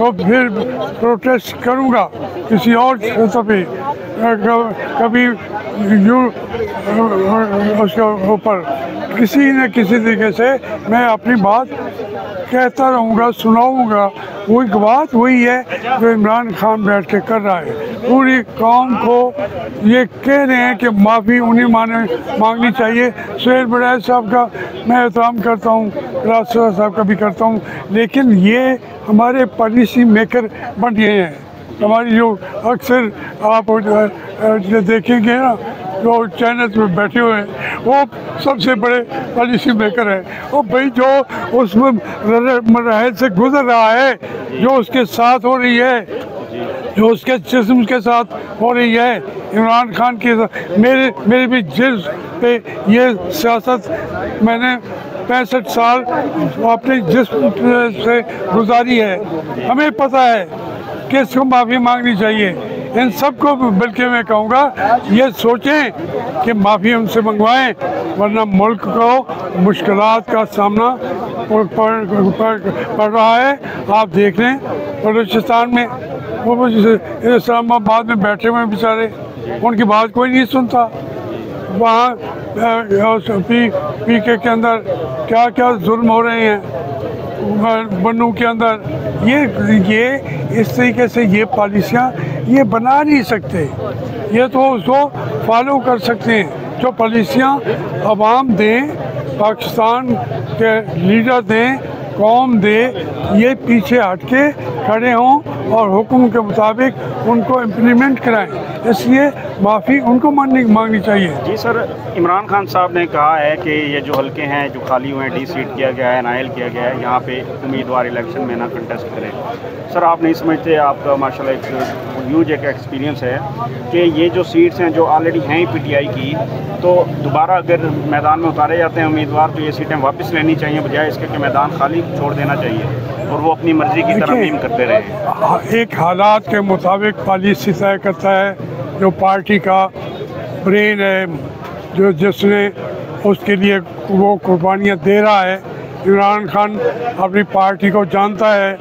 तो फिर प्रोटेस्ट करूँगा किसी और सतह पे, कभी उसके ऊपर किसी न किसी तरीके से मैं अपनी बात कहता रहूँगा, सुनाऊँगा। वही बात वही है जो इमरान खान बैठ के कर रहा है। पूरी कौम को ये कह रहे हैं कि माफ़ी उन्हें मांगनी चाहिए। सुहेल बड़ैच साहब का मैं एहतराम करता हूँ, राष्ट्र साहब का भी करता हूँ, लेकिन ये हमारे पॉलिसी मेकर बन गए हैं। हमारी जो अक्सर आप देखेंगे ना, जो चैनल में बैठे हुए हैं वो सबसे बड़े पॉलिसी मेकर हैं। वो भाई जो उसमें मराहल से गुजर रहा है, जो उसके साथ हो रही है, जो उसके जिस्म के साथ हो रही है, इमरान खान के मेरे भी जिस्म पे ये सियासत मैंने 65 साल अपने जिस्म से गुजारी है। हमें पता है किसको माफ़ी मांगनी चाहिए। इन सबको बल्कि मैं कहूँगा ये सोचें कि माफ़ी उनसे मंगवाएं, वरना मुल्क को मुश्किलात का सामना पड़ रहा है। आप देख लें बलूचिस्तान में वो इस्लामाबाद में बैठे हुए बेचारे, उनकी बात कोई नहीं सुनता। वहाँ पीके के अंदर क्या क्या जुल्म हो रहे हैं बन्नू के अंदर। ये इस तरीके से ये पॉलिसियाँ ये बना नहीं सकते। ये तो उसको फॉलो कर सकते हैं जो पॉलिसियाँ अवाम दें, पाकिस्तान के लीडर दें, कौम दे, ये पीछे हट के खड़े हों और हुक्म के मुताबिक उनको इम्प्लीमेंट कराएं। इसलिए माफ़ी उनको मांगनी चाहिए। जी सर, इमरान खान साहब ने कहा है कि ये जो हल्के हैं जो खाली हुए हैं, डी सीट किया गया है, नायल किया गया है, यहाँ पे उम्मीदवार इलेक्शन में ना कंटेस्ट करें। सर आप नहीं समझते, आपका माशाल्लाह एक ह्यूज एक एक्सपीरियंस है कि ये जो सीट्स हैं जो ऑलरेडी हैं पीटीआई की, तो दोबारा अगर मैदान में उतारे जाते हैं उम्मीदवार तो ये सीटें वापस लेनी चाहिए, बजाय इसके कि मैदान खाली छोड़ देना चाहिए और वो अपनी मर्ज़ी की तरमीम करते रहे। एक हालात के मुताबिक पॉलिसी तय करता है जो पार्टी का ब्रेन है, जो जिसने उसके लिए वो कुर्बानियाँ दे रहा है। इमरान खान अपनी पार्टी को जानता है,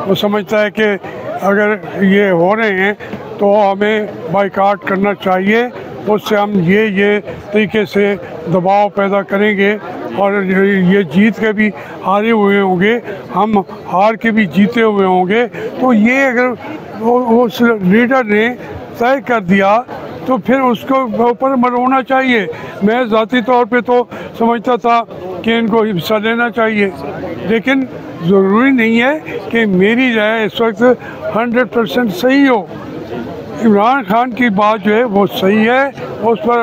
वो समझता है कि अगर ये हो रहे हैं तो हमें बाइकाट करना चाहिए, उससे हम ये तरीके से दबाव पैदा करेंगे और ये जीत के भी हारे हुए होंगे, हम हार के भी जीते हुए होंगे। तो ये अगर उस लीडर ने तय कर दिया तो फिर उसको ऊपर मरोना चाहिए। मैं ज़ाती तौर पे तो समझता था कि इनको हिस्सा लेना चाहिए, लेकिन ज़रूरी नहीं है कि मेरी राय इस वक्त 100% सही हो। इमरान खान की बात जो है वो सही है, उस पर